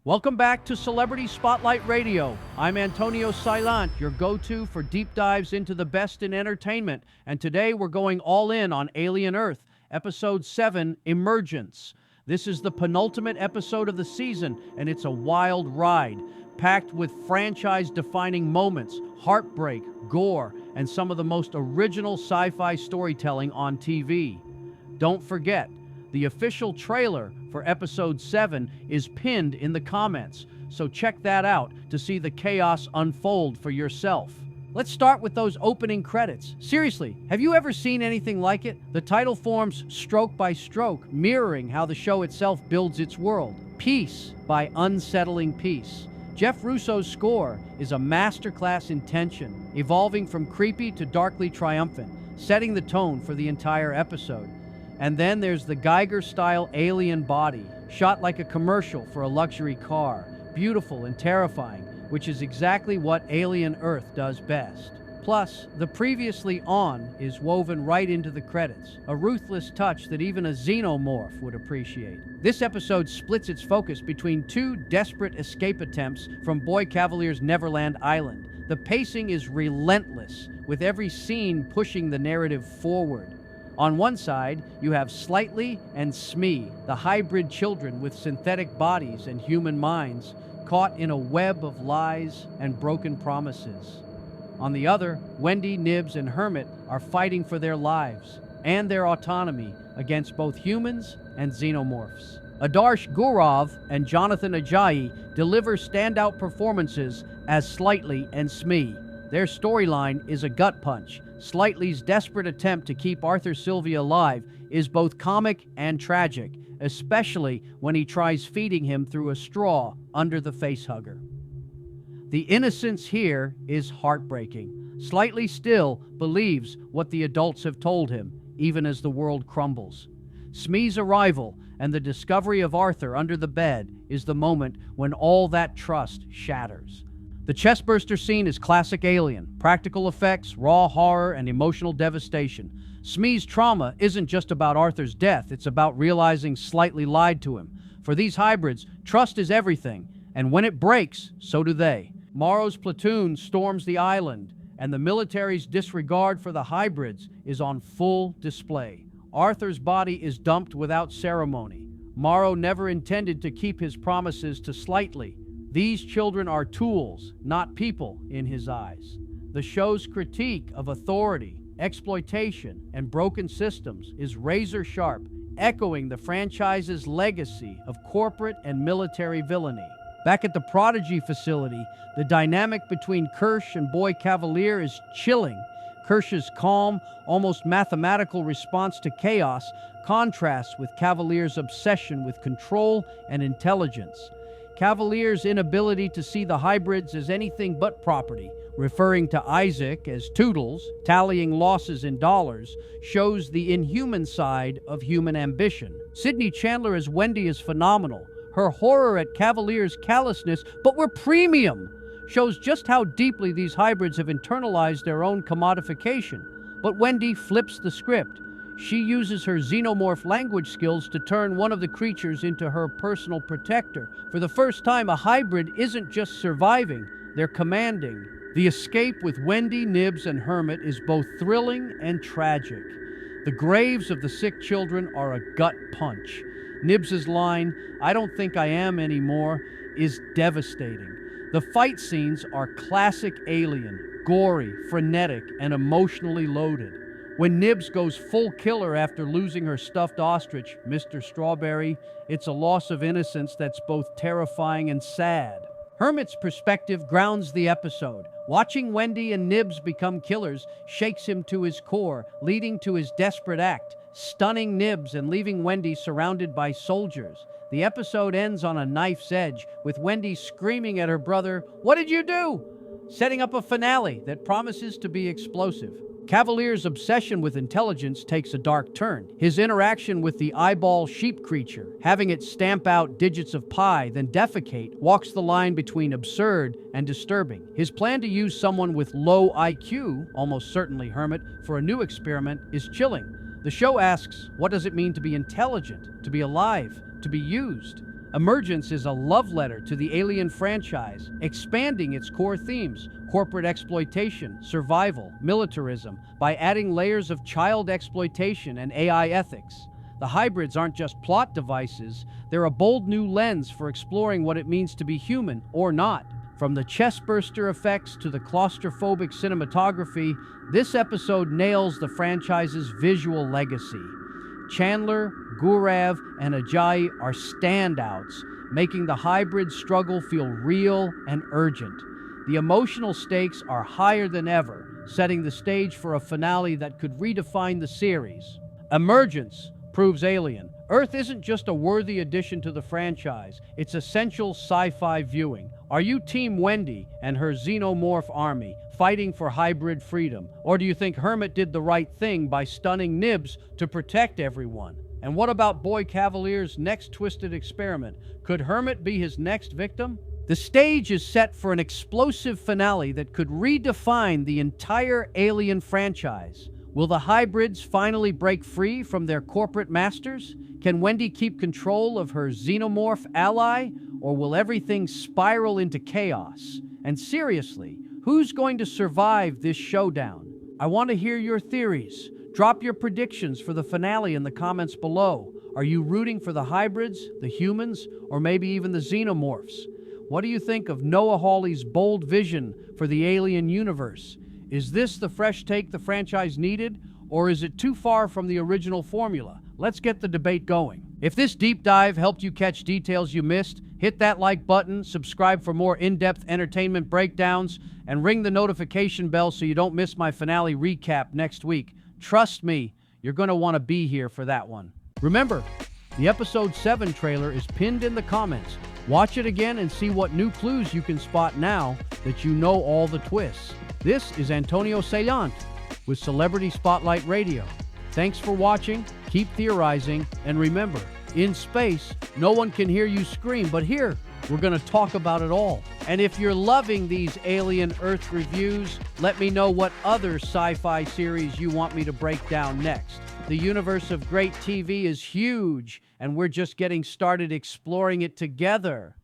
Welcome back to Celebrity Spotlight Radio. I'm Antonio Saillant, your go-to for deep dives into the best in entertainment. And today we're going all in on Alien Earth, Episode 7, Emergence. This is the penultimate episode of the season, and it's a wild ride, packed with franchise-defining moments, heartbreak, gore, and some of the most original sci-fi storytelling on TV. Don't forget, the official trailer for Episode 7 is pinned in the comments, so check that out to see the chaos unfold for yourself. Let's start with those opening credits. Seriously, have you ever seen anything like it? The title forms stroke by stroke, mirroring how the show itself builds its world. Peace by Unsettling Peace. Jeff Russo's score is a masterclass in tension, evolving from creepy to darkly triumphant, setting the tone for the entire episode. And then there's the Geiger-style alien body, shot like a commercial for a luxury car, beautiful and terrifying, which is exactly what Alien Earth does best. Plus, the previously on is woven right into the credits, a ruthless touch that even a xenomorph would appreciate. This episode splits its focus between two desperate escape attempts from Boy Kavalier's Neverland Island. The pacing is relentless, with every scene pushing the narrative forward. On one side, you have Slightly and Smee, the hybrid children with synthetic bodies and human minds, caught in a web of lies and broken promises. On the other, Wendy, Nibs, and Hermit are fighting for their lives and their autonomy against both humans and xenomorphs. Adarsh Gaurav and Jonathan Ajayi deliver standout performances as Slightly and Smee. Their storyline is a gut punch. Slightly's desperate attempt to keep Arthur Sylvia alive is both comic and tragic, especially when he tries feeding him through a straw under the facehugger. The innocence here is heartbreaking. Slightly still believes what the adults have told him, even as the world crumbles. Smee's arrival and the discovery of Arthur under the bed is the moment when all that trust shatters. The chestburster scene is classic Alien. Practical effects, raw horror, and emotional devastation. Smee's trauma isn't just about Arthur's death, it's about realizing Slightly lied to him. For these hybrids, trust is everything, and when it breaks, so do they. Morrow's platoon storms the island, and the military's disregard for the hybrids is on full display. Arthur's body is dumped without ceremony. Morrow never intended to keep his promises to Slightly. These children are tools, not people, in his eyes. The show's critique of authority, exploitation, and broken systems is razor sharp, echoing the franchise's legacy of corporate and military villainy. Back at the Prodigy facility, the dynamic between Kirsch and Boy Kavalier is chilling. Kirsch's calm, almost mathematical response to chaos contrasts with Kavalier's obsession with control and intelligence. Kavalier's inability to see the hybrids as anything but property, referring to Isaac as Toodles, tallying losses in dollars, shows the inhuman side of human ambition. Sydney Chandler as Wendy is phenomenal. Her horror at Kavalier's callousness, but we're premium, shows just how deeply these hybrids have internalized their own commodification. But Wendy flips the script. She uses her xenomorph language skills to turn one of the creatures into her personal protector. For the first time, a hybrid isn't just surviving, they're commanding. The escape with Wendy, Nibs, and Hermit is both thrilling and tragic. The graves of the sick children are a gut punch. Nibs' line, "I don't think I am anymore," is devastating. The fight scenes are classic Alien, gory, frenetic, and emotionally loaded. When Nibs goes full killer after losing her stuffed ostrich, Mr. Strawberry, it's a loss of innocence that's both terrifying and sad. Hermit's perspective grounds the episode. Watching Wendy and Nibs become killers shakes him to his core, leading to his desperate act, stunning Nibs and leaving Wendy surrounded by soldiers. The episode ends on a knife's edge, with Wendy screaming at her brother, "What did you do?" setting up a finale that promises to be explosive. Kavalier's obsession with intelligence takes a dark turn. His interaction with the eyeball sheep creature, having it stamp out digits of pi, then defecate, walks the line between absurd and disturbing. His plan to use someone with low IQ, almost certainly Hermit, for a new experiment is chilling. The show asks, what does it mean to be intelligent, to be alive, to be used? Emergence is a love letter to the Alien franchise, expanding its core themes: corporate exploitation, survival, militarism, by adding layers of child exploitation and AI ethics. The hybrids aren't just plot devices, they're a bold new lens for exploring what it means to be human or not. From the chestburster effects to the claustrophobic cinematography, this episode nails the franchise's visual legacy. Chandler, Gurav, and Ajayi are standouts, making the hybrid struggle feel real and urgent. The emotional stakes are higher than ever, setting the stage for a finale that could redefine the series. Emergence proves Alien. Earth isn't just a worthy addition to the franchise, it's essential sci-fi viewing. Are you Team Wendy and her xenomorph army, fighting for hybrid freedom? Or do you think Hermit did the right thing by stunning Nibs to protect everyone? And what about Boy Kavalier's next twisted experiment? Could Hermit be his next victim? The stage is set for an explosive finale that could redefine the entire Alien franchise. Will the hybrids finally break free from their corporate masters? Can Wendy keep control of her xenomorph ally? Or will everything spiral into chaos? And seriously, who's going to survive this showdown? I want to hear your theories. Drop your predictions for the finale in the comments below. Are you rooting for the hybrids, the humans, or maybe even the xenomorphs? What do you think of Noah Hawley's bold vision for the Alien universe? Is this the fresh take the franchise needed, or is it too far from the original formula? Let's get the debate going. If this deep dive helped you catch details you missed, hit that like button, subscribe for more in-depth entertainment breakdowns, and ring the notification bell so you don't miss my finale recap next week. Trust me, you're going to want to be here for that one. Remember, the Episode 7 trailer is pinned in the comments. Watch it again and see what new clues you can spot now that you know all the twists. This is Antonio Saillant with Celebrity Spotlight Radio. Thanks for watching, keep theorizing, and remember, in space, no one can hear you scream, but here, we're going to talk about it all. And if you're loving these Alien Earth reviews, let me know what other sci-fi series you want me to break down next. The universe of great TV is huge, and we're just getting started exploring it together.